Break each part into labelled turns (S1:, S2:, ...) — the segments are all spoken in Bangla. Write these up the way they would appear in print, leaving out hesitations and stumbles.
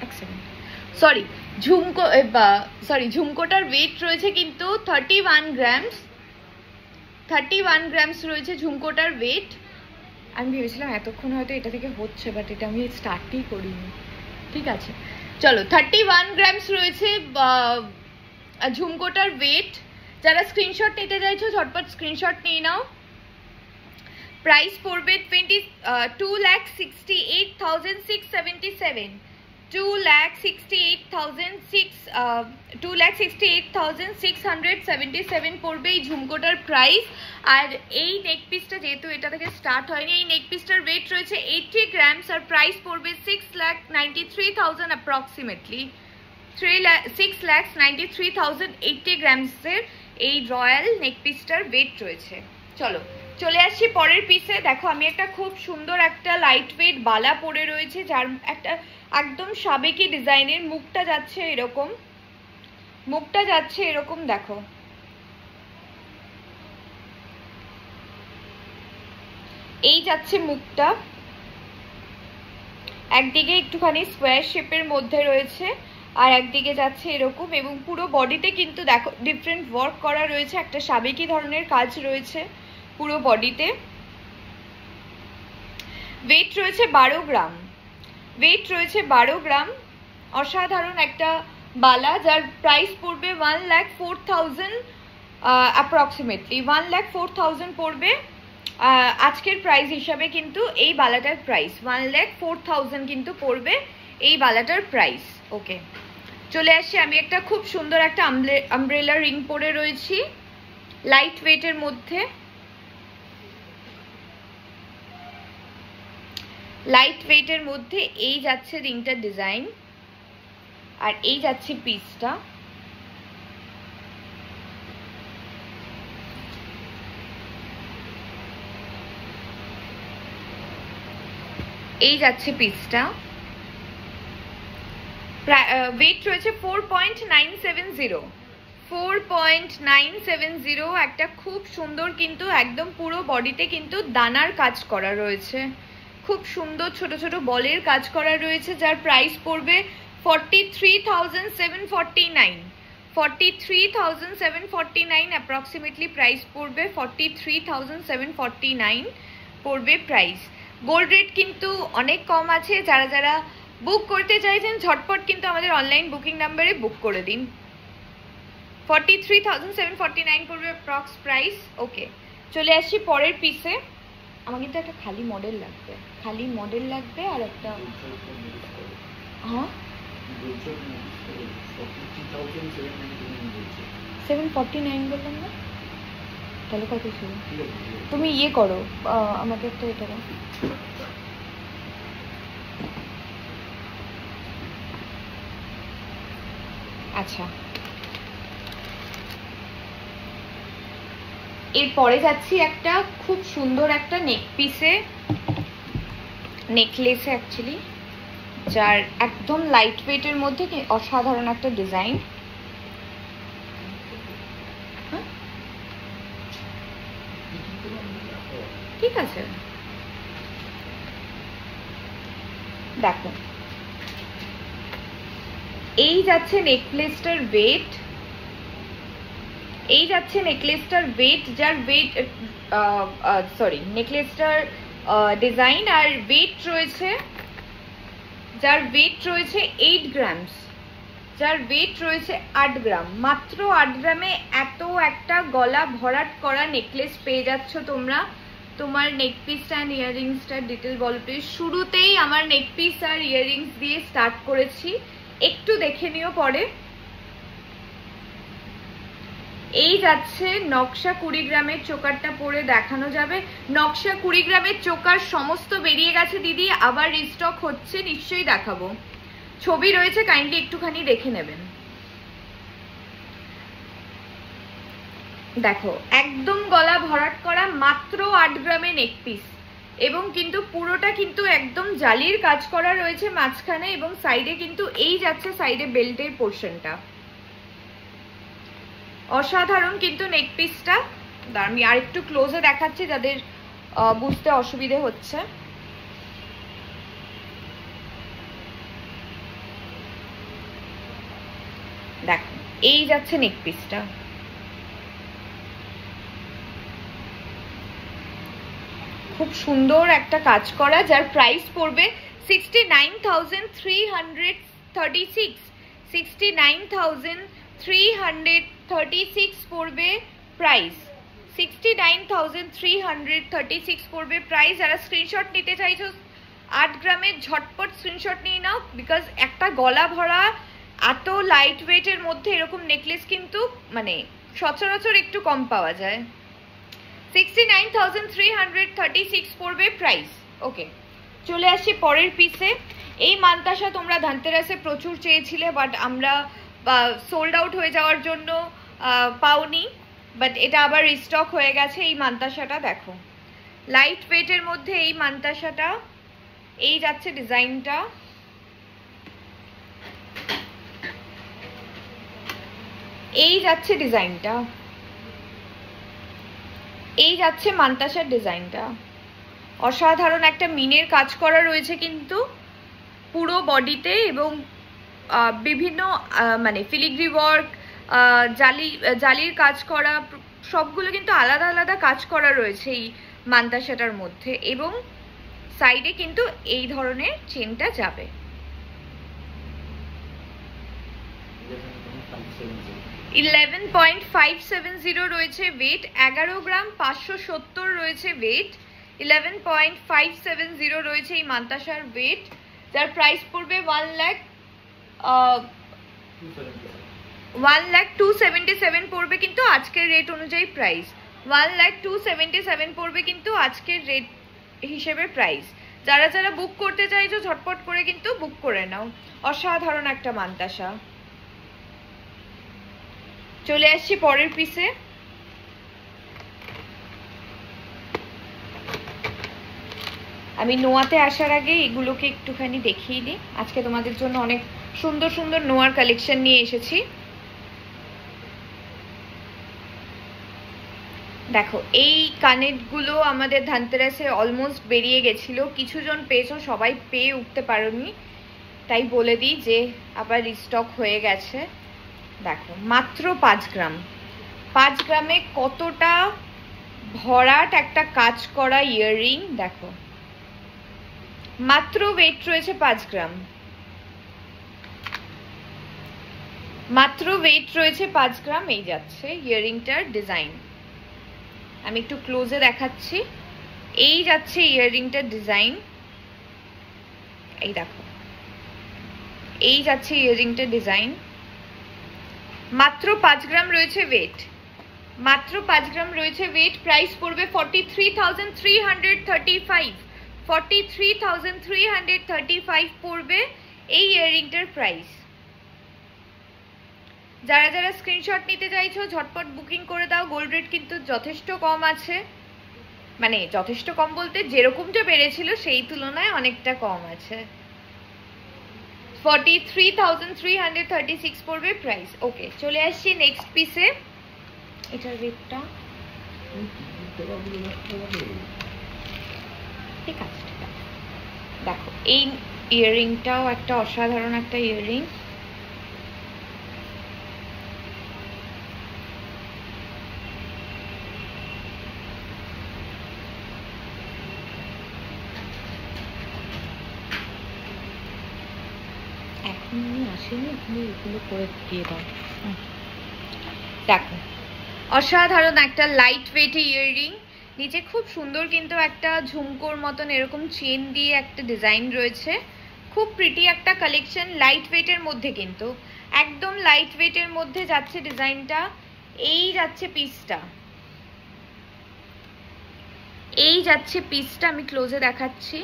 S1: এক সেকেন্ড, সরি ঝুমকোটার ওয়েট রয়েছে কিন্তু 31 গ্রামস, 31 গ্রামস রয়েছে ঝুমকোটার ওয়েট। আমি ভেবেছিলাম এতক্ষণ হয়তো এটা থেকে হচ্ছে, বাট এটা আমি স্টার্টই করিনি। ঠিক আছে, চলো 31 গ্রামস রয়েছে ঝুমকোটার ওয়েট। যারা স্ক্রিনশট নিতে চাইছো ঝটপট স্ক্রিনশট নিয়ে নাও। প্রাইস পড়বে 2,68,677, 2,68,677 পড়বে এই ঝুমকোটার প্রাইস। আর এই নেক পিসটা যেহেতু এটা থেকে স্টার্ট হয়নি, এই নেক পিসটার ওয়েট রয়েছে 80 গ্রামস আর প্রাইস পড়বে 6,93,000 অ্যাপ্রক্সিমেটলি, 6,93,080 গ্রামসের এই রয়্যাল নেক পিসটার ওয়েট রয়েছে। চলো চলে আসছি পরের পিসে। দেখো আমি একটা খুব সুন্দর একটা লাইট ওয়েট বালা পরে রয়েছে, যার একটা একদম সাবেকি ডিজাইনের, মুখটা যাচ্ছে এরকম, মুখটা যাচ্ছে এরকম, দেখো এই যাচ্ছে মুখটা, একদিকে একটুখানি স্কোয়ার শেপের মধ্যে রয়েছে আর একদিকে যাচ্ছে এরকম, এবং পুরো বডিতে কিন্তু দেখো ডিফারেন্ট ওয়ার্ক করা রয়েছে, একটা সাবেকি ধরনের কাজ রয়েছে পুরো বডিতে। ওয়েট রয়েছে 12 গ্রাম, ওয়েট রয়েছে 12 গ্রাম। অসাধারণ একটা বালা, যার প্রাইস পড়বে 1,04,000 অ্যাপ্রক্সিমেটলি, 1,04,000 পড়বে আজকের প্রাইস হিসাবে। কিন্তু এই বালাটার প্রাইস 1,04,000 কিন্তু পড়বে এই বালাটার প্রাইস। ওকে, চলে আসছি। আমি একটা খুব সুন্দর একটা আমব্রেলা রিং পরে রয়েছি লাইট ওয়েটের মধ্যে, লাইট ওয়েটের মধ্যে এই যাচ্ছে রিংটার ডিজাইন আর এই যাচ্ছে পিসটা। এই যাচ্ছে পিসটা, ওয়েট রয়েছে 4.970, 4.970। একটা খুব সুন্দর কিন্তু একদম পুরো বডিতে কিন্তু দানার কাজ করা রয়েছে, খুব সুন্দর ছোট ছোট বলের কাজ করা রয়েছে, যার প্রাইস পড়বে 43,749, 43,749 অ্যাপ্রক্সিমেটলি প্রাইস পড়বে, 43,749 পড়বে প্রাইস। গোল্ড রেট কিন্তু অনেক কম আছে, যারা যারা বুক করতে চাইছেন ঝটপট কিন্তু আমাদের অনলাইন বুকিং নাম্বারে বুক করে দিন। 43,749 পড়বে অ্যাপ্রক্স প্রাইস। ওকে, চলে আসছি পরের পিসে। আমার কিন্তু একটা খালি মডেল লাগবে, খালি মডেল লাগবে আর একটা, হ্যাঁ 749 বললাম না, তাহলে কত ছিল? তুমি ইয়ে করো, আমাকে একটা এটা দাও। আচ্ছা, এরপরে যাচ্ছি একটা খুব সুন্দর একটা নেক পিসে, নেকলেসে অ্যাকচুয়ালি, যার একদম লাইট ওয়েটের মধ্যে অসাধারণ একটা ডিজাইন। ঠিক আছে, দেখো এই যাচ্ছে নেকলেসটার ওয়েট, এই যাচ্ছে নেকলেসটার ওয়েট, যার ওয়েট নেকলেসটার ডিজাইন আর ওয়েট রয়েছে, যার ওয়েট রয়েছে 8 গ্রামস, যার ওয়েট রয়েছে 8 গ্রাম। মাত্র 8 গ্রামে এত একটা গলা ভরাট করা নেকলেস পেয়ে যাচ্ছ তোমরা। তোমার নেক পিসটা অ্যান্ড ইয়াররিংসটার ডিটেল বলো প্লিজ। শুরুতেই আমার নেক পিস আর ইয়াররিংস দিয়ে স্টার্ট করেছি, একটু দেখে নিও পরে। এই যাচ্ছে নকশা 20 গ্রামের চোকারটা পরে দেখানো যাবে। নকশা 20 গ্রামের চোকার সমস্ত বেরিয়ে গেছে দিদি, আবার রিস্টক হচ্ছে, নিশ্চয়ই দেখাবো। ছবি রয়েছে, কাইন্ডলি একটুখানি দেখে নেবেন। দেখো একদম গলা ভরাট করা, মাত্র 8 গ্রামে নেক পিস, এবং কিন্তু পুরোটা কিন্তু একদম জালির কাজ করা রয়েছে মাঝখানে, এবং সাইডে কিন্তু এই যাচ্ছে সাইডে বেল্টের পোর্শনটা। অসাধারণ কিন্তু নেক পিসটা। আমি আর একটু ক্লোজে দেখাচ্ছি যাদের বুঝতে অসুবিধে হচ্ছে। দেখো এই যাচ্ছে নেক পিসটা, খুব সুন্দর একটা কাজ করা, যার প্রাইস পড়বে 69,336। 69,336 পড়বে প্রাইস, 69,336 পড়বে প্রাইস। যারা স্ক্রিনশট নিতে চাইছো 8 গ্রামের ঝটপট স্ক্রিনশট নিয়ে নাও, বিকজ একটা গলা ভরা এত লাইট ওয়েটের মধ্যে এরকম নেকলেস কিন্তু মানে সচরাচর একটু কম পাওয়া যায়। 69,336 পড়বে প্রাইস। ওকে, চলে আসছি পরের পিসে। এই মান্তাসা তোমরা ধানতেরাসে প্রচুর চেয়েছিলে, বাট আমরা সোল্ড আউট হয়ে যাওয়ার জন্য পাওনি, বাট এটা আবার রিস্টক হয়ে গেছে। এই মান্তাসাটা দেখো, লাইট ওয়েটের মধ্যে এই মান্তাসাটা, এই যাচ্ছে ডিজাইনটা, এই যাচ্ছে ডিজাইনটা, এই যাচ্ছে মান্তাসার ডিজাইনটা। অসাধারণ একটা মিনের কাজ করা রয়েছে কিন্তু পুরো বডিতে, এবং বিভিন্ন মানে ফিলিগ্রি ওয়ার্ক, জালির কাজ করা, সবগুলো কিন্তু আলাদা আলাদা কাজ করা রয়েছে এই মান্তাসাটার মধ্যে, এবং সাইডে কিন্তু এই ধরনের চেনটা যাবে। 11.570 রয়েছে ওয়েট, 11 গ্রাম 570 রয়েছে ওয়েট, 11.570 রয়েছে এই মান্তাসার ওয়েট, যার প্রাইস পড়বে 1,02,77 পড়বে কিন্তু আজকের রেট অনুযায়ী প্রাইস, 1,02,77 পড়বে কিন্তু আজকের রেট হিসেবে প্রাইস। যারা যারা বুক করতে চাইছো ঝটপট করে কিন্তু বুক করে নাও। অসাধারণ একটা মান্তাসা। চলে আসছি পরের পিসে। আমি নোয়াতে আসার আগে এগুলোকে একটুখানি দেখিয়ে দিই। আজকে তোমাদের জন্য অনেক সুন্দর সুন্দর নোয়ার কালেকশন নিয়ে এসেছি। দেখো এই কানেরগুলো আমাদের ধানতেরাসে অলমোস্ট বেরিয়ে গেছিল, কিছু জন পেয়েছো, সবাই পেয়ে উঠতে পারোনি, তাই বলে দিই যে আবার রিস্টক হয়ে গেছে। দেখো মাত্র 5 গ্রাম, 5 গ্রামে কতটা ভরাট একটা কাজ করা ইয়াররিং। দেখো মাত্র ওয়েট রয়েছে 5 গ্রাম, মাত্র ওয়েট রয়েছে 5 গ্রাম। এই যাচ্ছে ইয়াররিংটার ডিজাইন, আমি একটু ক্লোজে দেখাচ্ছি। এই যাচ্ছে ইয়াররিংটার ডিজাইন, এই দেখো এই যাচ্ছে ইয়াররিংটার ডিজাইন। মাত্র 5 গ্রাম রয়েছে ওয়েট, মাত্র 5 গ্রাম রয়েছে ওয়েট। প্রাইস পড়বে 43,335, 43,335 পড়বে এই ইয়াররিংটার প্রাইস। যারা যারা স্ক্রিনশট নিতে চাইছো ঝটপট বুকিং করে দাও। গোল্ড রেট কিন্তু যথেষ্ট কম আছে, মানে যথেষ্ট কম বলতে যেরকমটা বেড়েছিল সেই তুলনায় অনেকটা কম আছে। 43,336 পড়বে প্রাইস। ওকে, চলে আসছি নেক্সট পিসে। এটার রেটটা ঠিক আছে, ঠিক আছে। দেখো এই ইয়াররিংটাও একটা অসাধারণ একটা ইয়াররিং। আসেনি, আপনি এগুলো করে দিয়ে দাও। দেখো অসাধারণ একটা লাইট ওয়েট ইয়াররিং, নিচে খুব সুন্দর কিন্তু একটা ঝুমকোর মতন এরকম চেন দিয়ে একটা ডিজাইন রয়েছে। খুব প্রিটি একটা কালেকশন, লাইট ওয়েটের মধ্যে, কিন্তু একদম লাইট ওয়েটের মধ্যে যাচ্ছে ডিজাইনটা। এই যাচ্ছে পিসটা, এই যাচ্ছে পিসটা, আমি ক্লোজে দেখাচ্ছি।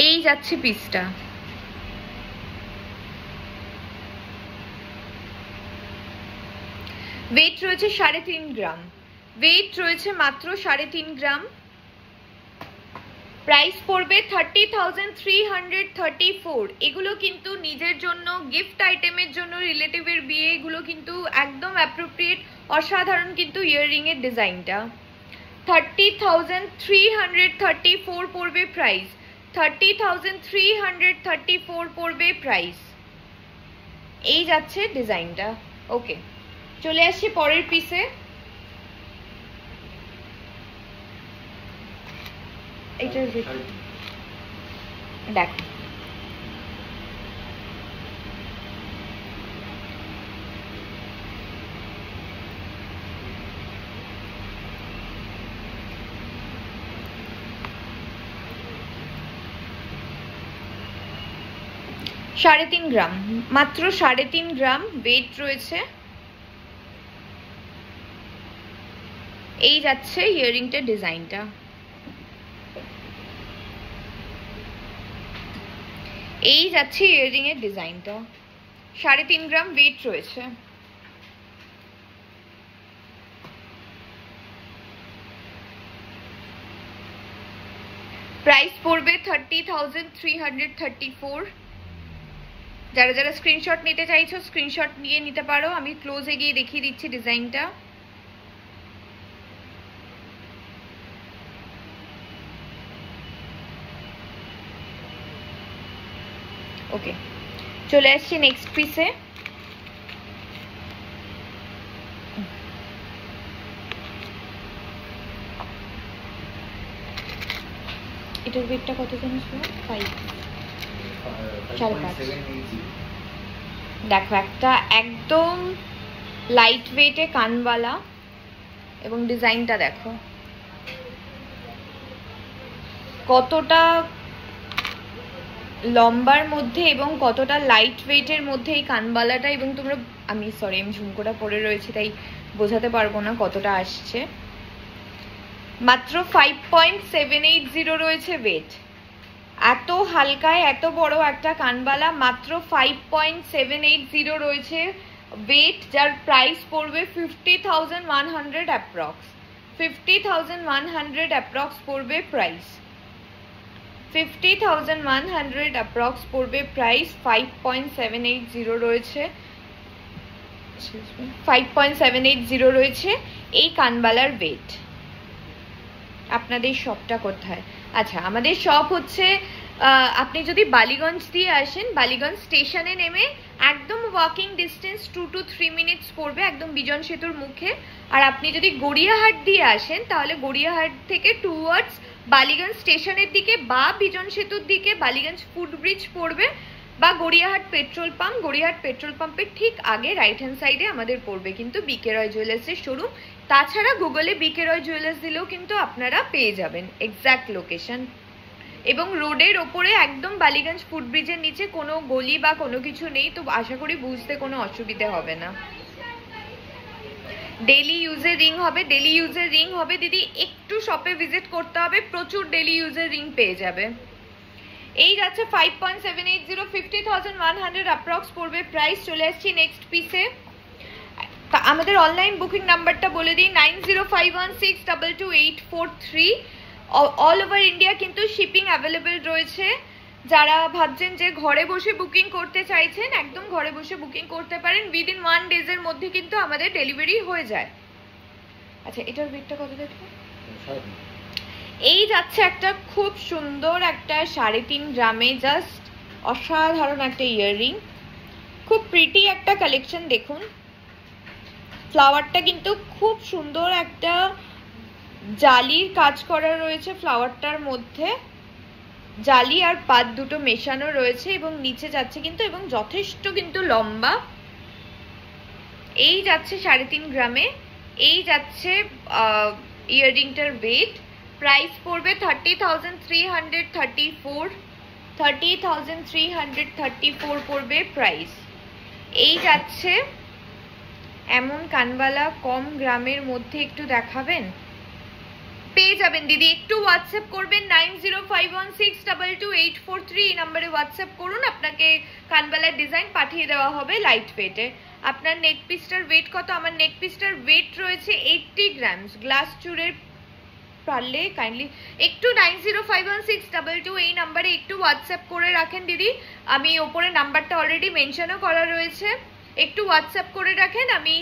S1: এই যাচ্ছে পিসটা, ওয়েট রয়েছে 3.5 গ্রাম, ওয়েট রয়েছে মাত্র 3.5 গ্রাম। প্রাইস পড়বে 30,334। এগুলো কিন্তু নিজের জন্য, গিফট আইটেমের জন্য, রিলেটিভের বিয়ে, এগুলো কিন্তু একদম অ্যাপ্রোপ্রিয়েট। অসাধারণ কিন্তু ইয়াররিং এর ডিজাইনটা। 30,334 পড়বে প্রাইস, 30,334 পড়বে প্রাইস। এই যাচ্ছে ডিজাইনটা। ওকে, চলে আসছি পরের পিসে। এটার দেখো, সাড়ে 3 গ্রাম, মাত্র 3.5 গ্রাম ওয়েট রয়েছে। এই যাচ্ছে ইয়াররিংটার ডিজাইনটা। এই যাচ্ছে ইয়াররিং এর ডিজাইনটা। 3.5 গ্রাম ওয়েট রয়েছে। প্রাইস পড়বে 30,334। যারা যারা স্ক্রিনশট নিতে চাইছো স্ক্রিনশট নিয়ে নিতে পারো। আমি ক্লোজে গিয়ে দেখিয়ে দিচ্ছি ডিজাইনটা। ওকে, চলে আসছি নেক্সট পিসে। এটার ওয়েটটা কত জানিস? 5, 5.5। দেখো, একটা একদম লাইট ওয়েটে কানবালা এবং ডিজাইনটা দেখো কতটা লম্বার মধ্যে এবং কতটা লাইট ওয়েটের মধ্যে এই কানবালাটা। এবং তোমরা, আমি ঝুমকোটা পরে রয়েছে তাই বোঝাতে পারবো না কতটা আসছে। মাত্র 5.780 রয়েছে ওয়েট। এত হালকায় এত বড় একটা কানবালা, মাত্র 5.780 রয়েছে ওয়েট, যার প্রাইস পড়বে 50,100 অ্যাপ্রক্স। 50,100 অ্যাপ্রক্স পড়বে প্রাইস। 50,100 অ্যাপ্রক্স পড়বে প্রাইস। 5.780 রয়েছে, 5.780 রয়েছে এই কানবালার ওয়েট। আপনাদের শপটা কোথায়? আচ্ছা, আমাদের শপ হচ্ছে, আপনি যদি বালিগঞ্জ দিয়ে আসেন, বালিগঞ্জ স্টেশনে নেমে একদম ওয়াকিং ডিস্টেন্স 2 to 3 মিনিটস পড়বে, একদম বিজন সেতুর মুখে। আর আপনি যদি গড়িয়াহাট দিয়ে আসেন তাহলে গড়িয়াহাট থেকে টুয়ার্ডস বালিগঞ্জ স্টেশনের দিকে বা বিজন সেতুর দিকে বালিগঞ্জ ফুটব্রিজ পড়বে, বা Gariahat petrol pump, Gariahat petrol পাম্পের ঠিক আগে রাইট হ্যান্ড সাইডে আমাদের পড়বে কিন্তু বিকে রয় জুয়েলার্সের শোরুম। তাছাড়া গুগলে বিকে রয় জুয়েলার্স দিলেও কিন্তু আপনারা পেয়ে যাবেন এক্স্যাক্ট লোকেশন। এবং রোডের ওপরে একদম বালিগঞ্জ ফুটব্রিজের নিচে কোনো গলি বা কোনো কিছু নেই, তো আশা করি বুঝতে কোনো অসুবিধে হবে না। ডেলি ইউজের রিং হবে, ডেলি ইউজের রিং হবে দিদি, একটু শপে ভিজিট করতে হবে, প্রচুর ডেলি ইউজের রিং পেয়ে যাবে। এই যাচ্ছে 5.780, 50,100 অ্যাপ্রক্স পড়বে প্রাইস। চলে আসছি নেক্সট পিসে। আমাদের অনলাইন বুকিং নাম্বারটা বলে দিই, 9051622843। অল ওভার ইন্ডিয়া কিন্তু শিপিং অ্যাভেলেবেল রয়েছে। যারা ভাবছেন যে ঘরে বসে বুকিং করতে চাইছেন, একদম ঘরে বসে বুকিং করতে পারেন। উইদিন 1 ডেজের মধ্যে কিন্তু আমাদের ডেলিভারি হয়ে যায়। আচ্ছা, এটার ওয়েটটা কত দেখো? এই যাচ্ছে একটা খুব সুন্দর একটা 3.5 গ্রামে, জাস্ট অসাধারণ একটা ইয়াররিং, খুব প্রিটি একটা কালেকশন। দেখুন ফ্লাওয়ারটা কিন্তু খুব সুন্দর একটা জালির কাজ করা রয়েছে, ফ্লাওয়ারটার মধ্যে জালি আর পাত দুটো মেশানো রয়েছে এবং নিচে যাচ্ছে কিন্তু, এবং যথেষ্ট কিন্তু লম্বা। এই যাচ্ছে 3.5 গ্রামে। এই যাচ্ছে ইয়াররিংটার ওয়েট। প্রাইস পড়বে 30,334। 30,334 পড়বে প্রাইস। এই যাচ্ছে এমন কানবালা কম গ্রামের মধ্যে একটু দেখাবেন? পেয়ে যাবেন দিদি, একটু হোয়াটসঅ্যাপ করবেন 9051622843 এই নাম্বারে হোয়াটসঅ্যাপ করুন, আপনাকে কানবালার ডিজাইন পাঠিয়ে দেওয়া হবে লাইট ওয়েটে। আপনার নেক পিসটার ওয়েট কত? আমার নেক পিসটার ওয়েট রয়েছে 80 গ্রামস। গ্লাস চুরের পারলে কাইন্ডলি একটু 90516228 এই নাম্বারে একটু হোয়াটসঅ্যাপ করে রাখেন দিদি। আমি ওপরে নাম্বারটা অলরেডি মেনশনও করা রয়েছে, একটু হোয়াটসঅ্যাপ করে রাখেন, আমি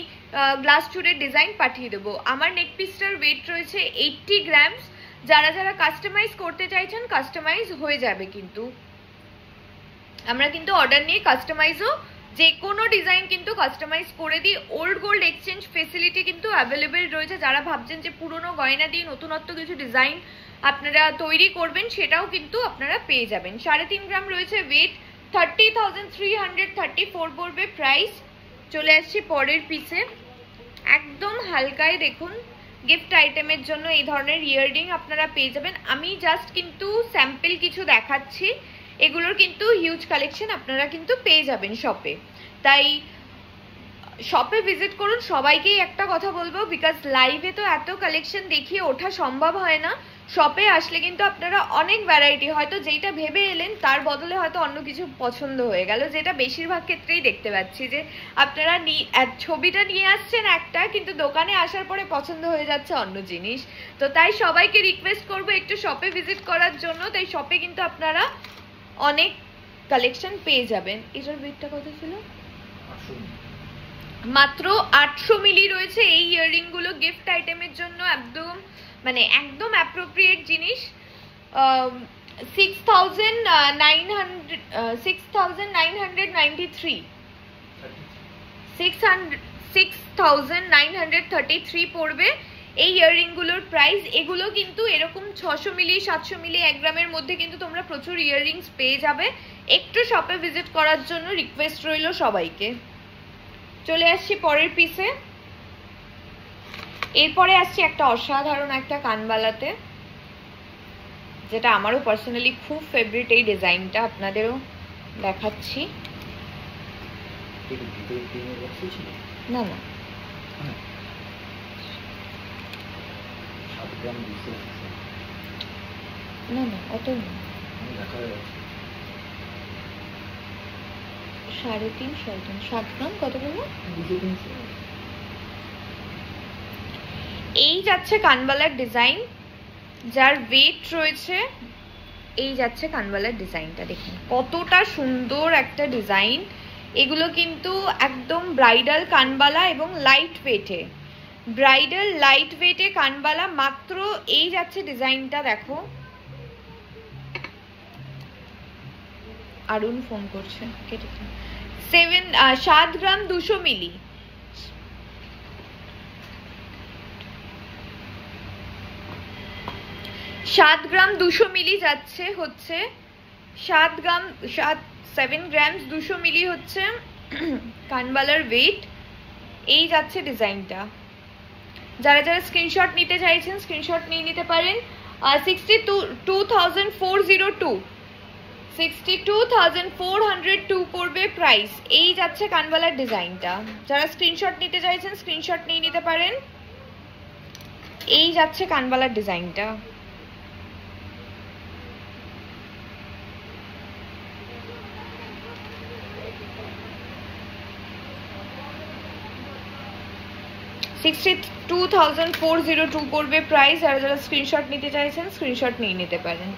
S1: গ্লাস চুরের ডিজাইন পাঠিয়ে দেবো। আমার নেক পিসটার ওয়েট রয়েছে 80 গ্রামস। যারা যারা কাস্টমাইজ করতে চাইছেন কাস্টমাইজ হয়ে যাবে, কিন্তু আমরা কিন্তু অর্ডার নিয়ে কাস্টমাইজও যে কোনো ডিজাইন কিন্তু কাস্টমাইজ করে দিই। ওল্ড গোল্ড এক্সচেঞ্জ ফেসিলিটি কিন্তু অ্যাভেলেবেল রয়েছে। যারা ভাবছেন যে পুরনো গয়না দিয়ে নতুনত্ব কিছু ডিজাইন আপনারা তৈরি করবেন, সেটাও কিন্তু আপনারা পেয়ে যাবেন। 3.5 গ্রাম রয়েছে ওয়েট, 30,334 পড়বে প্রাইস। চলে আসছি পরের পিসে, একদম হালকায় দেখুন গিফট আইটেমের জন্য এই ধরনের ইয়াররিং আপনারা পেয়ে যাবেন। আমি জাস্ট কিন্তু স্যাম্পল কিছু দেখাচ্ছি, এগুলোর কিন্তু হিউজ কালেকশন আপনারা কিন্তু পেয়ে যাবেন শপে। তাই শপে ভিজিট করুন। সবাইকেই একটা কথা বলবো, বিকজ লাইভে তো এত কালেকশন দেখিয়ে ওঠা সম্ভব হয় না। শপে আসলে কিন্তু আপনারা অনেক ভ্যারাইটি, হয়তো যেইটা ভেবে এলেন তার বদলে হয়তো অন্য কিছু পছন্দ হয়ে গেল, যেটা বেশিরভাগ ক্ষেত্রেই দেখতে পাচ্ছি যে আপনারা ছবিটা নিয়ে আসছেন একটা, কিন্তু দোকানে আসার পরে পছন্দ হয়ে যাচ্ছে অন্য জিনিস। তো তাই সবাইকে রিকোয়েস্ট করবো একটু শপে ভিজিট করার জন্য। তাই শপে কিন্তু আপনারা অনেক কালেকশন পেয়ে যাবেন। এটার ওয়েটটা কত ছিল? মাত্র 800 মিলি রয়েছে। এই ইয়াররিং গুলো গিফট আইটেমের জন্য একদম মানে একদম অ্যাপ্রোপ্রিয়েট জিনিস। 6,933 পড়বে এই ইয়াররিং গুলোর প্রাইস। এগুলো কিন্তু এরকম 600 মিলি 700 মিলি 1 গ্রামের মধ্যে কিন্তু তোমরা প্রচুর ইয়াররিংস পেয়ে যাবে। একটু শপে ভিজিট করার জন্য রিকোয়েস্ট রইল সবাইকে। চলে আসছি পরের পিসে। এরপরে আসছি একটা অসাধারণ একটা কানবালাতে, যেটা আমারও পার্সোনালি খুব ফেভারিট। এই ডিজাইনটা আপনাদেরও দেখাচ্ছি। না না না না অত না, 3.5 7 গ্রাম কত বলবো। এই যাচ্ছে কানবালার ডিজাইন, যার ওয়েট রয়েছে। এই যাচ্ছে কানবালার ডিজাইনটা, দেখুন কতটা সুন্দর একটা ডিজাইন। এগুলো কিন্তু একদম ব্রাইডাল কানবালা এবং লাইট ওয়েটে, ব্রাইডাল লাইট ওয়েটে কানবালা। মাত্র এই যাচ্ছে ডিজাইনটা, দেখো আরুন ফোন করছে, কেটেছে। 7 গ্রাম 200 মিলি। সাত গ্রাম 200 মিলি যাচ্ছে হচ্ছে 7 গ্রাম 200 মিলি হচ্ছে কানবালার ওয়েট। এই যাচ্ছে ডিজাইনটা। যারা যারা স্ক্রিনশট নিতে চাইছেন স্ক্রিনশট নিয়ে নিতে পারেন। 62,402 পড়বে প্রাইস। এই যাচ্ছে কানবালার ডিজাইনটা। যারা স্ক্রিনশট নিতে চাইছেন স্ক্রিনশট নিয়ে নিতে পারেন। এই যাচ্ছে কানবালার ডিজাইনটা। $62,402 পড়বে প্রাইস। যারা যারা স্ক্রিনশট নিতে চাইছেন স্ক্রিনশট নিয়ে নিতে পারেন।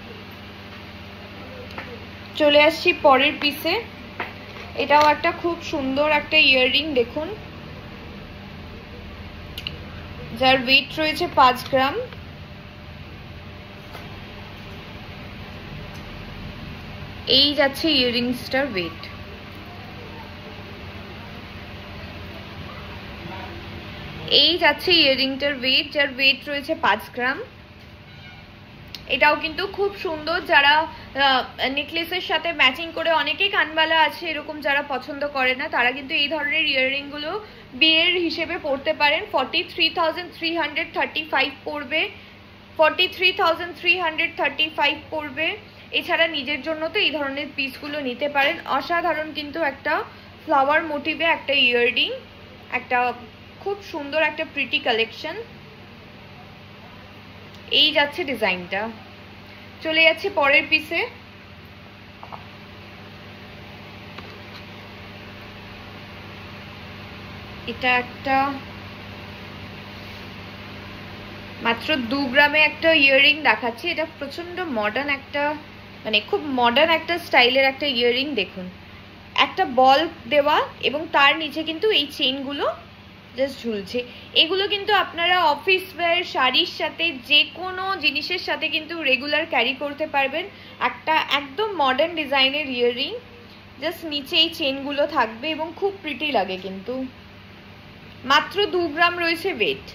S1: চলে আসছি পরের পিসে। এটাও একটা খুব সুন্দর একটা ইয়াররিং, দেখুন যার ওয়েট রয়েছে 5 গ্রাম। এই যাচ্ছে ইয়াররিংসটার ওয়েট। এই যাচ্ছে ইয়াররিংটার ওয়েট, যার ওয়েট রয়েছে 5 গ্রাম। এটাও কিন্তু খুব সুন্দর। যারা নেকলেসের সাথে ম্যাচিং করে, অনেকেই কানবালা আছে এরকম যারা পছন্দ করে না, তারা কিন্তু এই ধরনের ইয়াররিং গুলো বিয়ের হিসেবে পড়তে পারেন। 43,335 পড়বে, 43,335 পড়বে। এছাড়া নিজের জন্য তো এই ধরনের পিসগুলো নিতে পারেন। অসাধারণ কিন্তু একটা ফ্লাওয়ার মোটিভে একটা ইয়াররিং, একটা খুব সুন্দর একটা প্রিটি কালেকশন। এই যাচ্ছে ডিজাইনটা। চলে যাচ্ছে পরের পিসে। এটা একটা মাত্র 2 গ্রামে একটা ইয়াররিং দেখাচ্ছি। এটা প্রচন্ড মডার্ন একটা, মানে খুব মডার্ন একটা স্টাইলের একটা ইয়াররিং। দেখুন একটা বল দেওয়া এবং তার নিচে কিন্তু এই চেইনগুলো জাস্ট ঝুলছে। এগুলো কিন্তু আপনারা অফিস ওয়্যার, শাড়ির সাথে, যে কোনো জিনিসের সাথে কিন্তু রেগুলার ক্যারি করতে পারবেন। একটা একদম মডার্ন ডিজাইনের ইয়াররিং, জাস্ট নিচে এই চেনগুলো থাকবে এবং খুব প্রিটি লাগে কিন্তু। মাত্র 2 গ্রাম রয়েছে ওয়েট,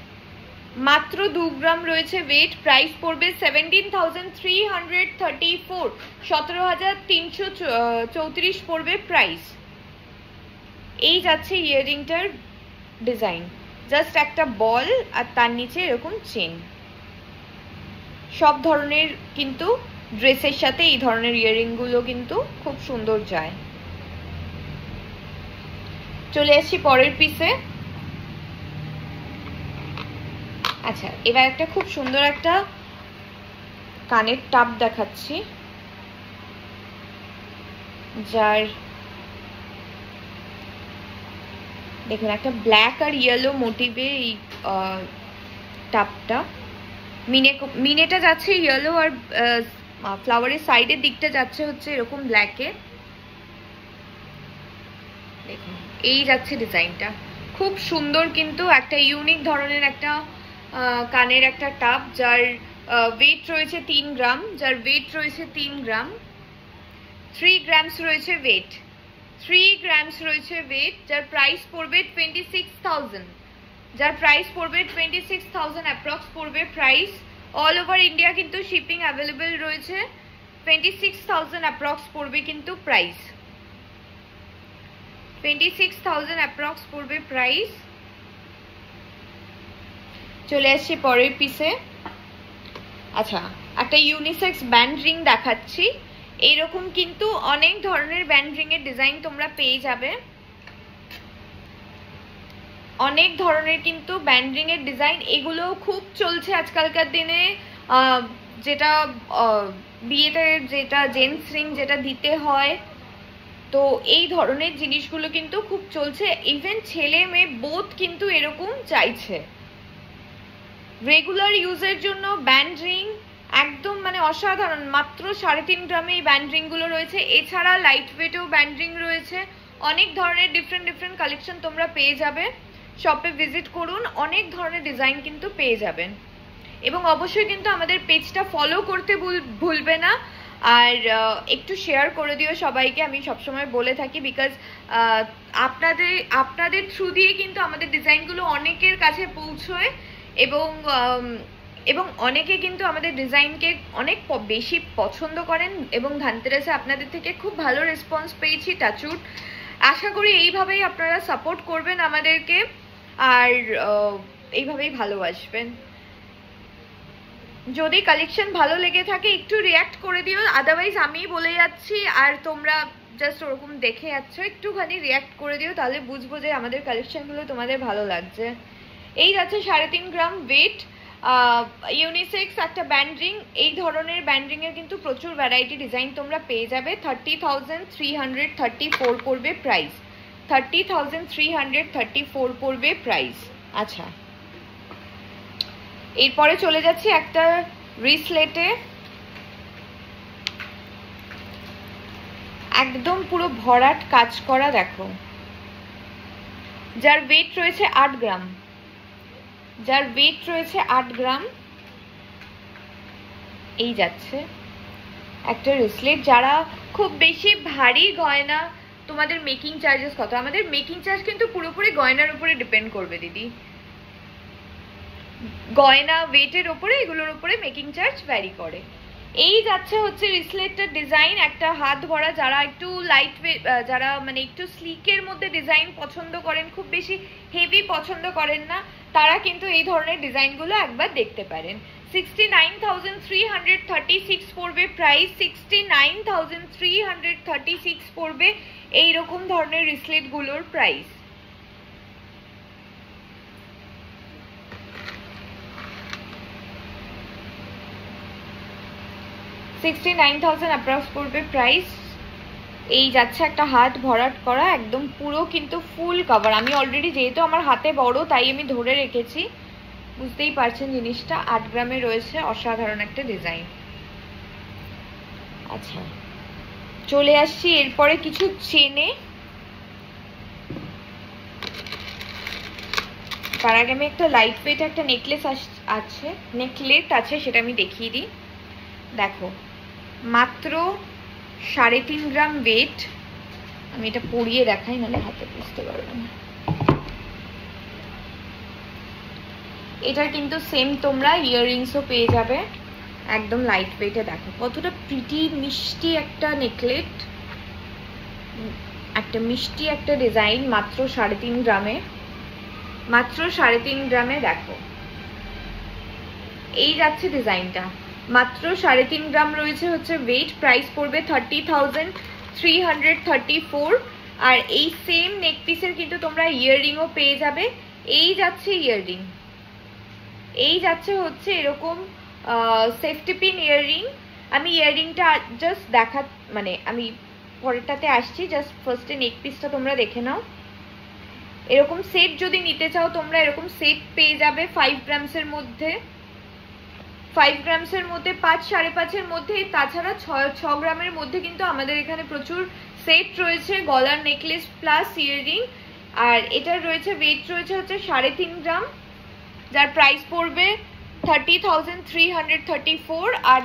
S1: মাত্র 2 গ্রাম রয়েছে ওয়েট। প্রাইস পড়বে 17,334, 17,334 পড়বে প্রাইস। এই যাচ্ছে ইয়াররিংটার ডিজাইন, জাস্ট একটা বল আর তার নিচে এরকম চেন। সব ধরনের কিন্তু ড্রেসের সাথে এই ধরনের ইয়াররিংগুলো কিন্তু খুব সুন্দর যায়। চলে আসছি পরের পিসে। আচ্ছা, এবার একটা খুব সুন্দর একটা কানের টাপ দেখাচ্ছি, যার দেখুন একটা ব্ল্যাক আর ইয়েলো মোটিভে এই টাপটা। মিনেটা যাচ্ছে ইয়েলো আর ফ্লাওয়ারের সাইডের দিকটা যাচ্ছে হচ্ছে এরকম ব্ল্যাকে। দেখুন এই যাচ্ছে ডিজাইনটা, খুব সুন্দর কিন্তু একটা ইউনিক ধরনের একটা কানের একটা টাপ, যার ওয়েট রয়েছে 3 গ্রাম, যার ওয়েট রয়েছে 3 গ্রাম, 3 গ্রামস রয়েছে ওয়েট, 3 গ্রামস রয়েছে ওয়েট। যার প্রাইস পড়বে 26,000, যার প্রাইস পড়বে 26,000 অ্যাপ্রক্স পড়বে প্রাইস। অল ওভার ইন্ডিয়া কিন্তু শিপিং অ্যাভেলেবেল রয়েছে। 26,000 অ্যাপ্রক্স পড়বে কিন্তু প্রাইস, 26,000 অ্যাপ্রক্স পড়বে প্রাইস। চলে আসছি পরের পিসে। আচ্ছা, একটা ইউনিসেক্স ব্যান্ড রিং দেখাচ্ছি। এইরকম কিন্তু অনেক ধরনের ব্যান্ড রিং এর ডিজাইন তোমরা পেয়ে যাবে, অনেক ধরনের কিন্তু ব্যান্ড রিং এর ডিজাইন। এগুলো খুব চলছে আজকালকার দিনে, যেটা বিয়েতে যেটা জেন্টস রিং যেটা দিতে হয়, তো এই ধরনের জিনিসগুলো কিন্তু খুব চলছে। ইভেন ছেলে মেয়ে বোথ কিন্তু এরকম চাইছে। রেগুলার ইউজের জন্য ব্যান্ড রিং একদম মানে অসাধারণ। মাত্র 3.5 গ্রামে এই ব্যান্ড রিং গুলো রয়েছে। এছাড়া লাইট ওয়েটেও ব্যান্ড রিং রয়েছে। অনেক ধরনের ডিফারেন্ট কালেকশন তোমরা পেয়ে যাবে। শপে ভিজিট করুন, অনেক ধরনের ডিজাইন কিন্তু পেয়ে যাবেন। এবং অবশ্যই কিন্তু আমাদের পেজটা ফলো করতে ভুলবে না, আর একটু শেয়ার করে দিও সবাইকে। আমি সবসময় বলে থাকি, বিকজ আপনাদের থ্রু দিয়ে কিন্তু আমাদের ডিজাইনগুলো অনেকের কাছে পৌঁছয়, এবং অনেকে কিন্তু আমাদের ডিজাইনকে অনেক বেশি পছন্দ করেন, এবং ধানতেরাসে আপনাদের থেকে খুব ভালো রেসপন্স পেয়েছি। টাচউড, আশা করি এইভাবেই আপনারা সাপোর্ট করবেন আমাদেরকে, আর এইভাবেই ভালোবাসবেন। যদি কালেকশন ভালো লেগে থাকে একটু রিয়াক্ট করে দিও, আদারওয়াইজ আমি বলে যাচ্ছি আর তোমরা জাস্ট ওরকম দেখে যাচ্ছ। একটুখানি রিয়াক্ট করে দিও, তাহলে বুঝবো যে আমাদের কালেকশনগুলো তোমাদের ভালো লাগছে। এই যাচ্ছে 3.5 গ্রাম ওয়েট ইউনিসেক্স একটা ব্যান্ড রিং। এই ধরনের ব্যান্ড রিং এর কিন্তু প্রচুর ভ্যারাইটি ডিজাইন তোমরা পেয়ে যাবে। 30,334 পড়বে প্রাইস, 30,334 পড়বে প্রাইস। আচ্ছা, এরপরে চলে যাচ্ছি একটা রিসলেটে, একদম পুরো ভরাট কাজ করা। দেখো, যার ওয়েট রয়েছে 8 গ্রাম, যার ওয়েট রয়েছে 8 গ্রাম। এই যাচ্ছে একটা রিসলেট। যারা খুব বেশি ভারী গয়না, তোমাদের মেকিং চার্জেস কত? আমাদের মেকিং চার্জ কিন্তু পুরোপুরি গয়নার উপরে ডিপেন্ড করবে দিদি। গয়না ওয়েটের ওপরে, এগুলোর উপরে মেকিং চার্জ ভ্যারি করে। এই যাচ্ছে হচ্ছে রিসলেটের ডিজাইন, একটা হাত ভরা। যারা একটু লাইট ওয়েট, যারা মানে একটু স্লিকের মধ্যে ডিজাইন পছন্দ করেন, খুব বেশি হেভি পছন্দ করেন না, তারা কিন্তু এই ধরনের ডিজাইনগুলো একবার দেখতে পারেন। 69,336 পড়বে প্রাইস, 69,336 পড়বে এইরকম ধরনের রিসলেটগুলোর প্রাইস। $69,000 অ্যাপ্রক্স পড়বে প্রাইস। এই যাচ্ছে একটা হাত ভরাট করা, একদম পুরো কিন্তু ফুল কভার। আমি অলরেডি, যেহেতু আমার হাতে বড় তাই আমি ধরে রেখেছি, বুঝতেই পারছেন জিনিসটা। 8 গ্রামে রয়েছে, অসাধারণ একটা ডিজাইন। আচ্ছা, চলে আসছি এরপরে কিছু চেনে। তার আগে আমি একটা লাইট ওয়েট একটা নেকলেট আছে সেটা আমি দেখিয়ে দিই। দেখো মাত্র 3.5 গ্রাম ওয়েট। আমি এটা পরিয়ে দেখাই, নাহলে হাতে বুঝতে পারবে না। এটার কিন্তু সেম তোমরা ইয়াররিংসও পেয়ে যাবে, একদম লাইট ওয়েটে। দেখো কতটা প্রিটি মিষ্টি একটা নেকলেট, একটা মিষ্টি একটা ডিজাইন, মাত্র 3.5 গ্রামে। মাত্র 3.5 গ্রামে দেখো এই যাচ্ছে ডিজাইনটা। মাত্র 3.5 গ্রাম রয়েছে হচ্ছে ওয়েট। প্রাইস পড়বে 30,334। আর এই সেম নেক পিসের কিন্তু তোমরা ইয়াররিংও পেয়ে যাবে। এই যাচ্ছে ইয়াররিং, এই যাচ্ছে হচ্ছে এরকম সেফটি পিন ইয়াররিং। আমি ইয়াররিংটা জাস্ট মানে আমি পরেরটাতে আসছি, জাস্ট ফার্স্টে নেক পিসটা তোমরা দেখে নাও। এরকম সেট যদি নিতে চাও তোমরা এরকম সেট পেয়ে যাবে 5 গ্রামসের মধ্যে, 5 গ্রামসের মধ্যে, 5 5.5-এর মধ্যে। তাছাড়া 6 গ্রামের মধ্যে কিন্তু আমাদের এখানে প্রচুর সেট রয়েছে, গলার নেকলেস প্লাস ইয়াররিং। আর এটার রয়েছে ওয়েট রয়েছে হচ্ছে 3.5 গ্রাম, যার প্রাইস পড়বে 30,334। আর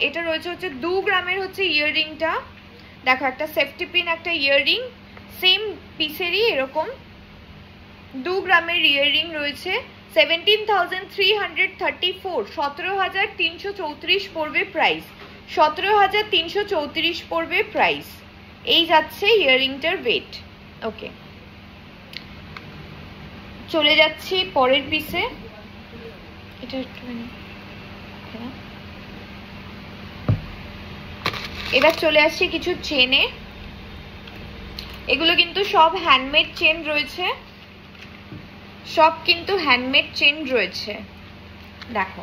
S1: এটা রয়েছে হচ্ছে 2 গ্রামের হচ্ছে ইয়াররিংটা। দেখো একটা সেফটি পিন একটা ইয়াররিং, সেম পিসেরই এরকম 2 গ্রামের ইয়াররিং রয়েছে। 17,334, 17,334 পড়বে প্রাইস, 17,334 পড়বে প্রাইস। এই যাচ্ছে ইয়াররিংটার ওয়েট। ওকে, চলে যাচ্ছি পরের পিসে। এটা এবার চলে আসছি কিছু চেনে। এগুলো কিন্তু সব হ্যান্ডমেড চেন রয়েছে, সব কিন্তু হ্যান্ডমেড চেন রয়েছে। দেখো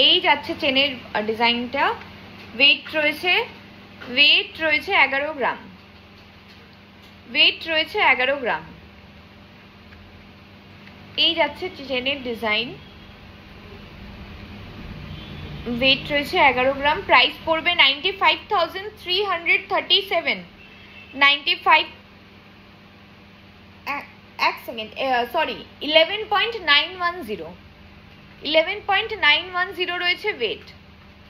S1: এই যাচ্ছে চেনের ডিজাইনটা। ওয়েট রয়েছে 11 গ্রাম, ওয়েট রয়েছে 11 গ্রাম। এই যাচ্ছে চেনের ডিজাইন, ওয়েট রয়েছে 11 গ্রাম। প্রাইস পড়বে 95,337। 95 এক সেকেন্ড, সরি 11.910, 11.910 রয়েছে ওয়েট,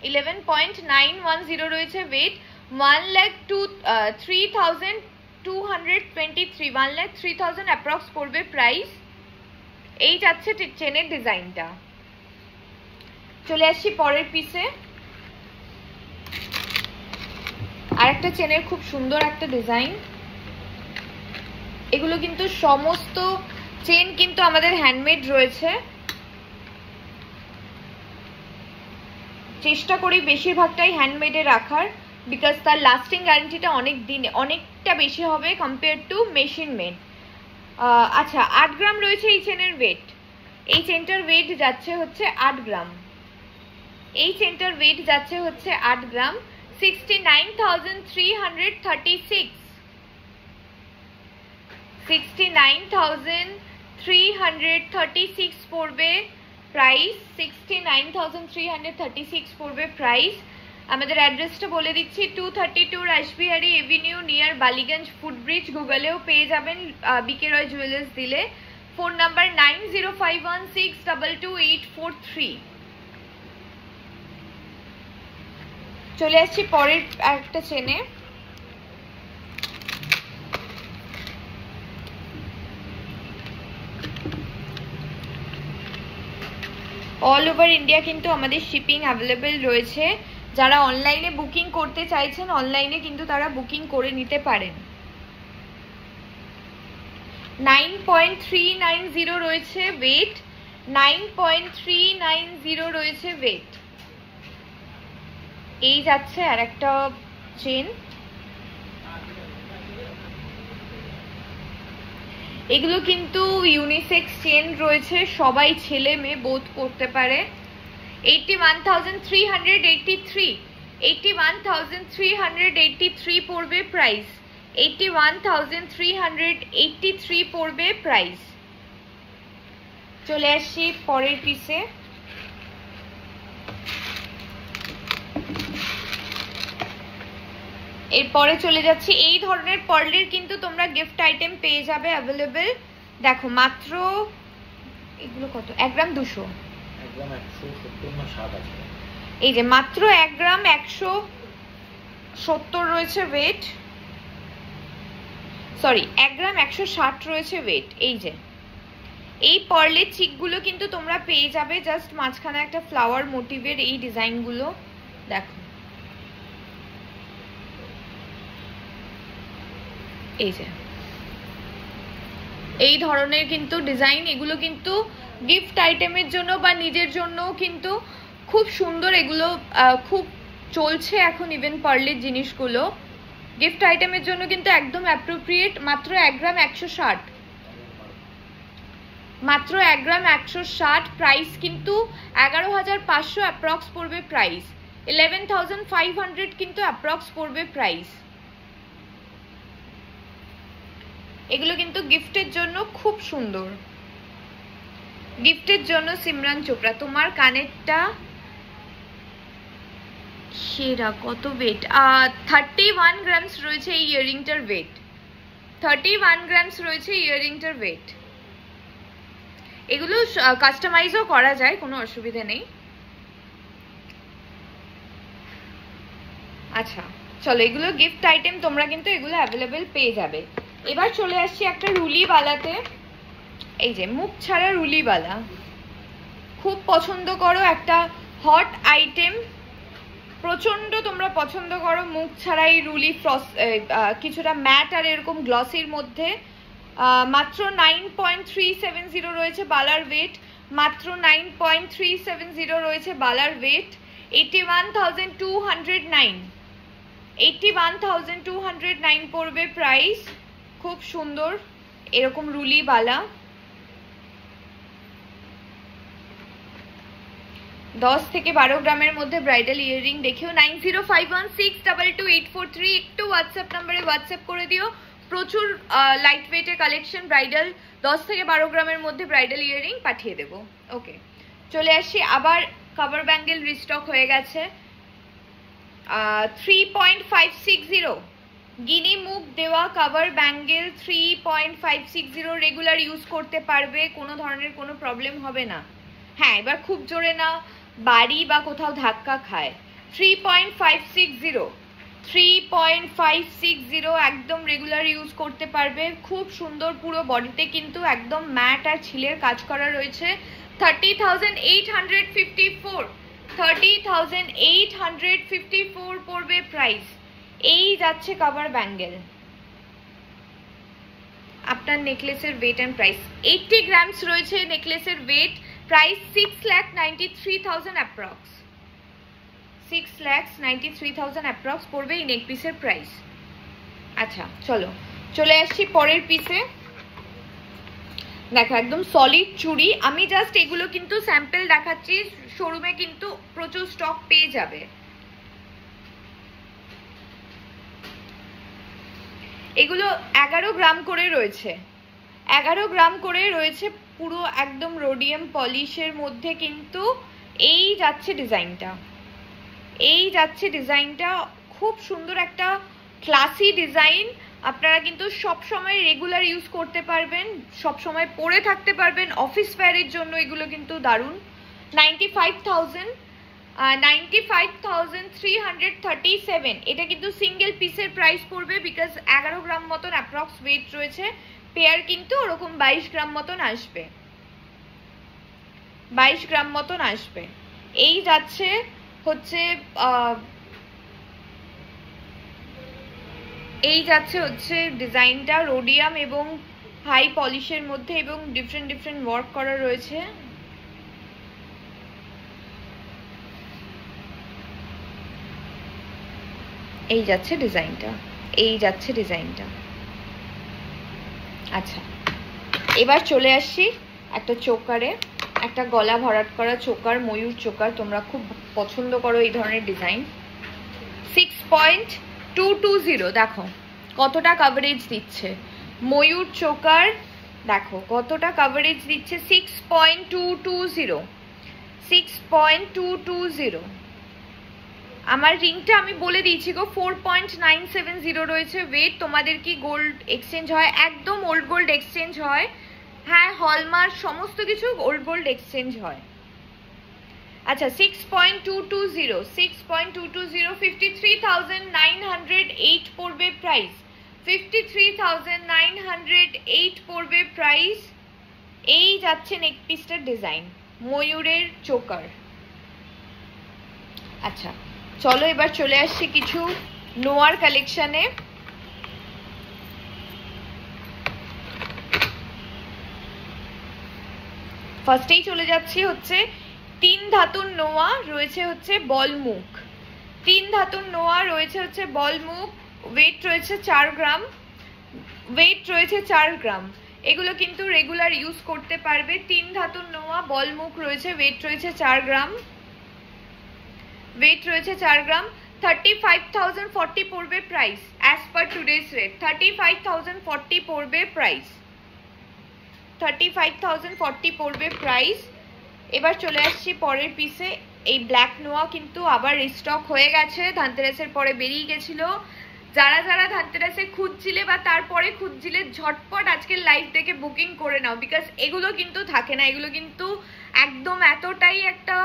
S1: 11.910 রয়েছে ওয়েট। 1,03,223, 1,03,000 অ্যাপ্রক্স পড়বে প্রাইস। এই যাচ্ছে চেনের ডিজাইনটা। চলে আসছি পরের পিসে। আর একটা চেনের খুব সুন্দর একটা ডিজাইন। এগুলো কিন্তু সমস্ত চেন কিন্তু আমাদের হ্যান্ডমেড রয়েছে। চেষ্টা করি বেশিরভাগটাই হ্যান্ডমেডে রাখার, বিকজ তার লাস্টিং গ্যারান্টিটা অনেকটা বেশি হবে কম্পেয়ার টু মেশিন মেড। আচ্ছা 8 গ্রাম রয়েছে এই চেনের ওয়েট। এই চেনটার ওয়েট যাচ্ছে হচ্ছে 8 গ্রাম। এই চেনটার ওয়েট যাচ্ছে হচ্ছে 8 গ্রাম। 69,336, 69,336 পড়বে প্রাইস, 69,336 পড়বে প্রাইস। আমাদের অ্যাড্রেসটা বলে দিচ্ছি, 232 Rashbehari avenue near Ballygunge footbridge. গুগলেও পেয়ে যাবেন বিকে রয় জুয়েলার্স দিলে। Phone number 9051622843। চলে আসছি পরের একটা চেনে। অল ওভার ইন্ডিয়া কিন্তু আমাদের শিপিং অ্যাভেলেবেল রয়েছে। যারা অনলাইনে বুকিং করতে চাইছেন অনলাইনে কিন্তু তারা বুকিং করে নিতে পারেন। 9.390 রয়েছে ওয়েট, 9.390 রয়েছে ওয়েট। এই যাচ্ছে আর একটা চেন। এগুলো কিন্তু ইউনিসেক্স চেন রয়েছে, সবাই ছেলে মেয়ে বোথ করতে পারে। 81,383, 81,383 পড়বে প্রাইস, 81,383 পড়বে প্রাইস। চলে আসছি পরের পিসে। এরপরে চলে যাচ্ছি, এই ধরনের পার্লের কিন্তু তোমরা গিফট আইটেম পেয়ে যাবে অ্যাভেলেবেল। দেখো মাত্র এগুলো কত? 1 গ্রাম 200,
S2: 1 গ্রাম 170 না 60 আছে।
S1: এই যে মাত্র 1 গ্রাম 170 রয়েছে ওয়েট, সরি 1 গ্রাম 160 রয়েছে ওয়েট। এই যে এই পার্লের চিকগুলো কিন্তু তোমরা পেয়ে যাবে, জাস্ট মাঝখানে একটা ফ্লাওয়ার মোটিভের এই ডিজাইনগুলো দেখো, এই যে এই ধরনের কিন্তু ডিজাইন, এগুলো কিন্তু গিফট আইটেমের জন্য বা নিজের জন্য কিন্তু খুব সুন্দর, এগুলো খুব চলছে এখন ইভেন পার্লের জিনিসগুলো গিফট আইটেমের জন্য কিন্তু একদম অ্যাপ্রোপ্রিয়েট। মাত্র 1 গ্রাম 160, মাত্র 1 গ্রাম 160, প্রাইস কিন্তু 11,500 অ্যাপ্রক্স পড়বে প্রাইস, 11,500 কিন্তু অ্যাপ্রক্স পড়বে প্রাইস। এগুলো কিন্তু গিফটের জন্য খুব সুন্দর, গিফটের জন্য। সিমরান চোপড়া, তোমার কানেরটা সেরা, কত ওয়েট? 31 গ্রামস রয়েছে এই ইয়াররিংটার ওয়েট, 31 গ্রামস রয়েছে ইয়াররিংটার ওয়েট। এগুলো কাস্টমাইজও করা যায়, কোনো অসুবিধা নেই। আচ্ছা চলো, এগুলো গিফট আইটেম, তোমরা কিন্তু এগুলো অ্যাভেলেবেল পেয়ে যাবে। এবার চলে আসছি একটা রুলিবালাতে, এই যে মুখ ছাড়া রুলিবালা, খুব পছন্দ করো, একটা হট আইটেম, প্রচন্ড তোমরা পছন্দ করো মুখ ছাড়া এই রুলি, কিছুটা ম্যাট আর এরকম গ্লসির মধ্যে। মাত্র 9.370 রয়েছে বালার ওয়েট, মাত্র 9.370 রয়েছে বালার ওয়েট, 81,209, 81,209 পড়বে প্রাইস। খুব সুন্দর এরকম রুলি বালা, 10 থেকে 12 গ্রামের মধ্যে ব্রাইডাল ইয়াররিং দেখেও 9051622843 একটু হোয়াটসঅ্যাপ নাম্বারে হোয়াটসঅ্যাপ করে দিও। প্রচুর লাইট ওয়েটের কালেকশন ব্রাইডাল, 10 থেকে 12 গ্রামের মধ্যে ব্রাইডাল ইয়াররিং পাঠিয়ে দেব। ওকে চলে আসি, আবার কভার ব্যাঙ্গেল রিস্টক হয়ে গেছে। 3.560 গিনি মুখ দেওয়া কভার ব্যাঙ্গেল, 3.560 রেগুলার ইউজ করতে পারবে, কোনো ধরনের কোনো প্রবলেম হবে না। হ্যাঁ এবার খুব জোরে না, বাড়ি বা কোথাও ধাক্কা খায়। 3.560 একদম রেগুলার ইউজ করতে পারবে, খুব সুন্দর, পুরো বডিতে কিন্তু একদম ম্যাট আর ছিলের কাজ করা রয়েছে। 30,854, 30,854 পড়বে প্রাইস। এই যাচ্ছে কভার ব্যাঙ্গেল। আপনার নেকলেসের ওয়েট এন্ড প্রাইস, 80 গ্রামস রয়েছে নেকলেসের ওয়েট, প্রাইস 6,93,000 অ্যাপ্রক্স, 6,93,000 অ্যাপ্রক্স পড়বে এই নেক পিসের প্রাইস। আচ্ছা চলো চলে আসছি পরের পিসে। দেখো একদম সলিড চুড়ি, আমি জাস্ট এগুলো কিন্তু স্যাম্পল দেখাচ্ছি, শোরুমে কিন্তু প্রচুর স্টক পেয়ে যাবে। এগুলো 11 গ্রাম করে রয়েছে, 11 গ্রাম করে রয়েছে, পুরো একদম রোডিয়াম পলিশের মধ্যে কিন্তু এই যাচ্ছে ডিজাইনটা, এই যাচ্ছে ডিজাইনটা, খুব সুন্দর একটা ক্লাসি ডিজাইন। আপনারা কিন্তু সব সময় রেগুলার ইউজ করতে পারবেন, সব সময় পরে থাকতে পারবেন, অফিস ওয়্যারের জন্য এগুলো কিন্তু দারুণ। 95,337, এটা কিন্তু সিঙ্গেল পিসের প্রাইস পড়বে, বিকজ 11 গ্রাম মতন অ্যাপ্রক্স ওয়েট রয়েছে, পেয়ার কিন্তু ওরকম 22 গ্রাম মতন আসবে, 22 গ্রাম মতন আসবে। এই যাচ্ছে হচ্ছে ডিজাইনটা রোডিয়াম এবং হাই পলিশের মধ্যে, এবং ডিফারেন্ট ডিফারেন্ট ওয়ার্ক করা রয়েছে। এই যাচ্ছে ডিজাইনটা, এই যাচ্ছে ডিজাইনটা। আচ্ছা এবার চলে আসছি একটা চোকারে, একটা গলা ভরাট করা চোকার, ময়ূর চোকার, তোমরা খুব পছন্দ করো এই ধরনের ডিজাইন। 6.220, দেখো কতটা কভারেজ দিচ্ছে ময়ূর চোকার, দেখো কতটা কভারেজ দিচ্ছে, 6.220, 6.220। আমার রিংটা আমি বলে দিয়েছি গো, 4.970 রয়েছে ওয়েট। তোমাদের কি গোল্ড এক্সচেঞ্জ হয়? একদম ওল্ড গোল্ড এক্সচেঞ্জ হয়, হ্যাঁ, হলমার্ক সমস্ত কিছু ওল্ড গোল্ড এক্সচেঞ্জ হয়। আচ্ছা 6.220 6.220 53,908 পড়বে প্রাইস, 53,908 পড়বে প্রাইস। এই যাচ্ছে নেক পিসটার ডিজাইন, ময়ূরের চোকার। আচ্ছা চলো এবার চলে আসছি কিছু নোয়ার কালেকশনে। ফার্স্টেই চলে যাচ্ছি হচ্ছে 3 ধাতুর নোয়া, রয়েছে হচ্ছে বল মুখ। 3 ধাতুর নোয়া রয়েছে হচ্ছে বল মুখ, ওয়েট রয়েছে 4 গ্রাম, ওয়েট রয়েছে 4 গ্রাম। এগুলো কিন্তু রেগুলার ইউজ করতে পারবে। 3 ধাতুর নোয়া বল মুখ রয়েছে, ওয়েট রয়েছে 4 গ্রাম, ওয়েট রয়েছে 4 গ্রাম। 35,040 পড়বে price as per today's rate. 35,040 পড়বে প্রাইস, 35,040 পড়বে প্রাইস। এবার চলে আসছি পরের পিসে। এই ব্ল্যাক নোয়া কিন্তু আবার রিস্টক হয়ে গেছে, ধানতেরাসের পরে বেরিয়ে গেছিল। যারা যারা ধানতেরাসে খুঁজছিলে বা তারপরে খুঁজছিলে ঝটপট আজকের লাইভ দেখে বুকিং করে নাও, বিকজ এগুলো কিন্তু থাকে না। এগুলো কিন্তু একদম এতটাই একটা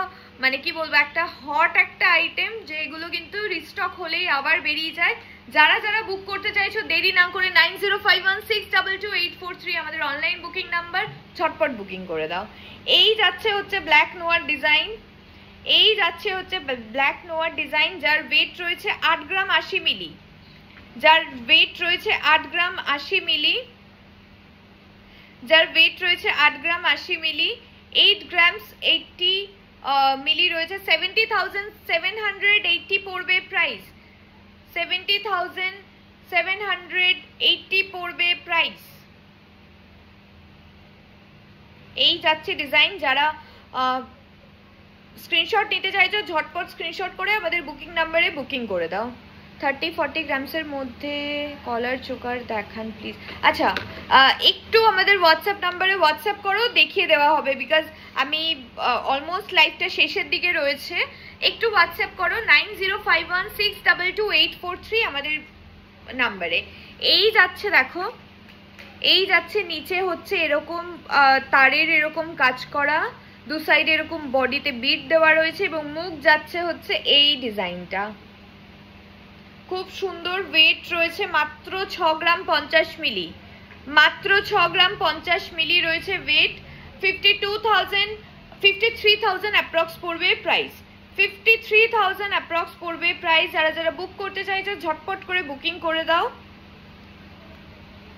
S1: মানে কি বলবো একটা হট একটা আইটেম যে এগুলো কিন্তু রিস্টক হলেই আবার বেরিয়ে যায়। যারা যারা বুক করতে চাইছো দেরি না করে 9051622843 আমাদের অনলাইন বুকিং নাম্বার, ঝটপট বুকিং করে দাও। এই যাচ্ছে হচ্ছে ব্ল্যাক নোয়ার ডিজাইন, এই যাচ্ছে হচ্ছে ব্ল্যাক নোয়ার ডিজাইন, যার ওয়েট রয়েছে 8 গ্রাম 80 মিলি, যার ওয়েট রয়েছে 8 গ্রাম 80 মিলি, যার ওয়েট রয়েছে 8 গ্রাম 80 মিলি, 8 গ্রামস 80 মিলি রয়েছে। 70,780 পড়বে প্রাইস, 70,780 পড়বে প্রাইস। এই যাচ্ছে ডিজাইন। যারা স্ক্রিনশট নিতে চাইছো ঝটপট স্ক্রিনশট করে আমাদের বুকিং নাম্বারে বুকিং করে দাও। 30-40 গ্রামসের মধ্যে কলার চোকার দেখান প্লিজ। আচ্ছা একটু আমাদের হোয়াটসঅ্যাপ নাম্বারে হোয়াটসঅ্যাপ করো, দেখিয়ে দেওয়া হবে, বিকজ আমি অলমোস্ট লাইভটা শেষের দিকে রয়েছে। একটু হোয়াটসঅ্যাপ করো 9051622843 আমাদের নাম্বারে। এই যাচ্ছে দেখো, এই যাচ্ছে নিচে হচ্ছে এরকম তারের এরকম কাজ করা, দু সাইডে এরকম বডিতে বিট দেওয়া রয়েছে এবং মুখ যাচ্ছে হচ্ছে এই ডিজাইনটা, খুব সুন্দর। ওয়েট রয়েছে মাত্র 6 গ্রাম 50 মিলি, মাত্র 6 গ্রাম 50 মিলি রয়েছে ওয়েট। 53,000 অ্যাপ্রক্স পড়বে প্রাইস, 53,000 অ্যাপ্রক্স পড়বে প্রাইস। যারা যারা বুক করতে চাইছো ঝটপট করে বুকিং করে দাও।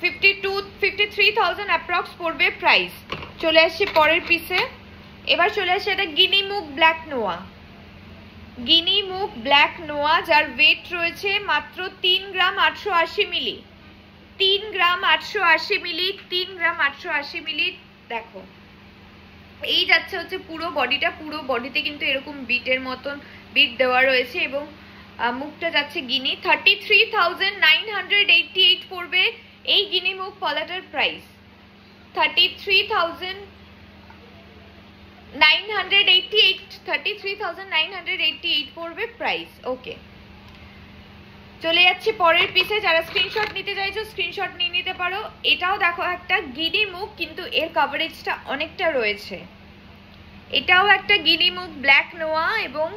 S1: 53,000 অ্যাপ্রক্স পড়বে প্রাইস। চলে আসছি পরের পিসে। এবার চলে আসছে এটা গিনি মুখ ব্ল্যাক নোয়া, গিনি মুখ ব্ল্যাক নোয়া, যার ওয়েট রয়েছে মাত্র 3 গ্রাম 880 মিলি, 3 গ্রাম 880 মিলি, 3 গ্রাম 880 মিলি। দেখো এই যাচ্ছে হচ্ছে পুরো বডিটা, পুরো বডিতে কিন্তু এরকম বিটের মতন বিট দেওয়া রয়েছে এবং মুখটা যাচ্ছে গিনি। 33,988 পড়বে এই গিনি মুখ পলাটার প্রাইস, 33,988 পড়বে প্রাইস। ওকে চলে যাচ্ছি পরের পিসে। যারা স্ক্রিনশট নিতে চাইছো স্ক্রিনশট নিয়ে নিতে পারো। এটাও দেখো একটা গিনি মুখ, কিন্তু এর কভারেজটা অনেকটা রয়েছে। এটাও একটা গিনি মুখ ব্ল্যাক নোয়া এবং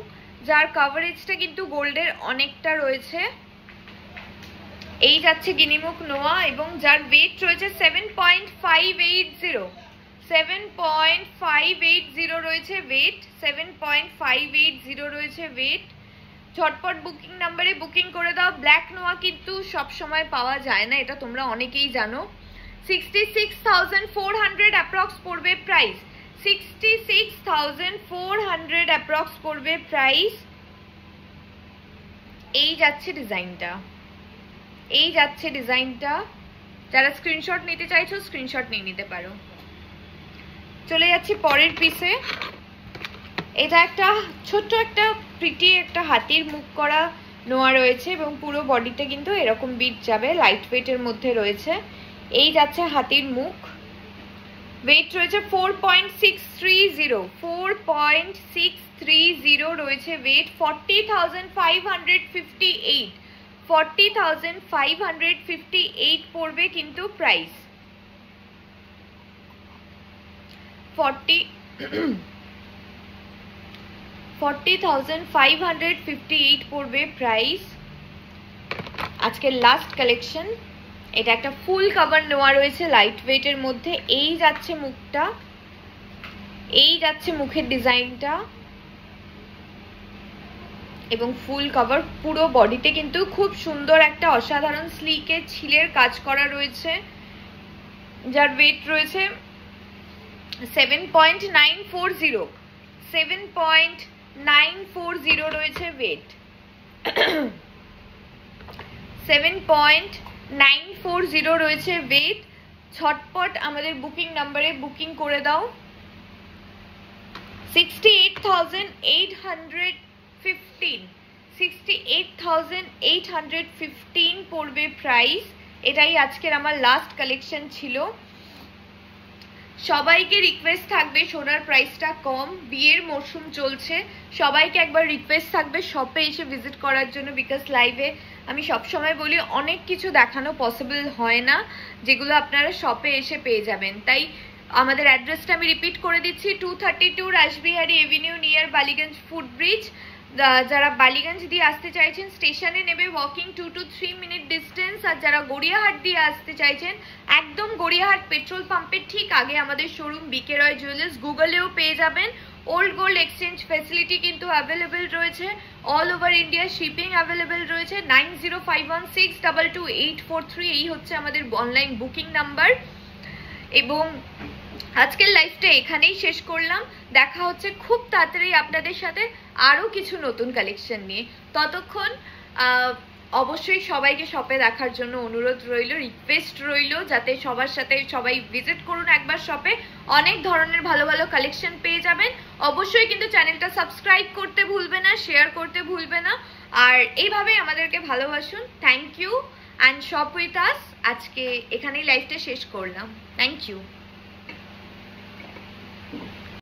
S1: যার কভারেজটা কিন্তু গোল্ডের অনেকটা রয়েছে। এই যাচ্ছে গিনি মুখ নোয়া এবং যার ওয়েট রয়েছে 7.580, 7.580 রয়েছে ওয়েট, 7.580 রয়েছে ওয়েট। ঝটপট বুকিং নাম্বারে বুকিং করে দাও। ব্ল্যাক নোয়া কিন্তু সব সময় পাওয়া যায় না, এটা তোমরা অনেকেই জানো। 66,400 অ্যাপ্রক্স পড়বে প্রাইস, 66,400 অ্যাপ্রক্স পড়বে প্রাইস। এই যাচ্ছে ডিজাইনটা, এই যাচ্ছে ডিজাইনটা। যারা স্ক্রিনশট নিতে চাইছো স্ক্রিনশট নিয়ে নিতে পারো। চলে যাচ্ছি পরের পিসে। এটা একটা ছোট্ট একটা প্রিটি একটা হাতির মুখ করা নোয়া রয়েছে এবং পুরো বডিতে কিন্তু এরকম বিট যাবে, লাইট ওয়েটের মধ্যে রয়েছে। এই যাচ্ছে হাতির মুখ, ওয়েট রয়েছে 4.630, 4.630 রয়েছে ওয়েট। 40,558, 40,558 পড়বে কিন্তু প্রাইস। 40,558 পড়বে প্রাইস। আজকের লাস্ট কালেকশন, এটা একটা ফুল কভার নেওয়া রয়েছে লাইট ওয়েটের মধ্যে। এই যাচ্ছে মুখটা, এই যাচ্ছে মুখের ডিজাইনটা, এবং ফুল কভার পুরো বডিতে কিন্তু খুব সুন্দর একটা অসাধারণ স্লিকের ছিলের কাজ করা রয়েছে, যার ওয়েট রয়েছে 7.940 7.940 রয়েছে ওয়েট। 7.940 রয়েছে ওয়েট। ছটপট আমাদের বুকিং নাম্বারে বুকিং করে দাও। 68,815 পড়বে প্রাইস। এটাই আজকের আমার লাস্ট কালেকশন ছিল। সবাইকে রিকোয়েস্ট থাকবে, সোনার প্রাইসটা কম, বিয়ের মরশুম চলছে, সবাইকে একবার রিকোয়েস্ট থাকবে শপে এসে ভিজিট করার জন্য। বিকজ লাইভে আমি সবসময় বলি অনেক কিছু দেখানো পসিবল হয় না, যেগুলো আপনারা শপে এসে পেয়ে যাবেন। তাই আমাদের অ্যাড্রেসটা আমি রিপিট করে দিচ্ছি, 232 Rashbehari avenue near Ballygunge footbridge. যারা বালিগঞ্জ দিয়ে আসতে চাইছেন স্টেশনে নেবে, ওয়াকিং 2 to 3 মিনিট ডিস্টেন্স। আর যারা গড়িয়াহাট দিয়ে আসতে চাইছেন একদম গড়িয়াহাট পেট্রোল পাম্পের ঠিক আগে আমাদের শোরুম বিকে রয় জুয়েলার্স, গুগলেও পেয়ে যাবেন। ওল্ড গোল্ড এক্সচেঞ্জ ফ্যাসিলিটি কিন্তু অ্যাভেলেবেল রয়েছে, all over India shipping available রয়েছে। 9051622843 এই হচ্ছে আমাদের অনলাইন বুকিং নাম্বার। এবং আজকের লাইভটা এখানেই শেষ করলাম। দেখা হচ্ছে খুব তাড়াতাড়ি আপনাদের সাথে আরো কিছু নতুন কালেকশন নিয়ে। ততক্ষণ অবশ্যই সবাইকে শপে দেখার জন্য অনুরোধ রইল, রিকোয়েস্ট রইল, যাতে সবার সাথে সবাই ভিজিট করুন একবার শপে। অনেক ধরনের ভালো ভালো কালেকশন পেয়ে যাবেন। অবশ্যই কিন্তু চ্যানেলটা সাবস্ক্রাইব করতে ভুলবে না, শেয়ার করতে ভুলবে না। আর এইভাবে আমাদেরকে ভালোবাসুন। Thank you and shop with us. আজকে এখানেই লাইভটা শেষ করলাম। Thank you.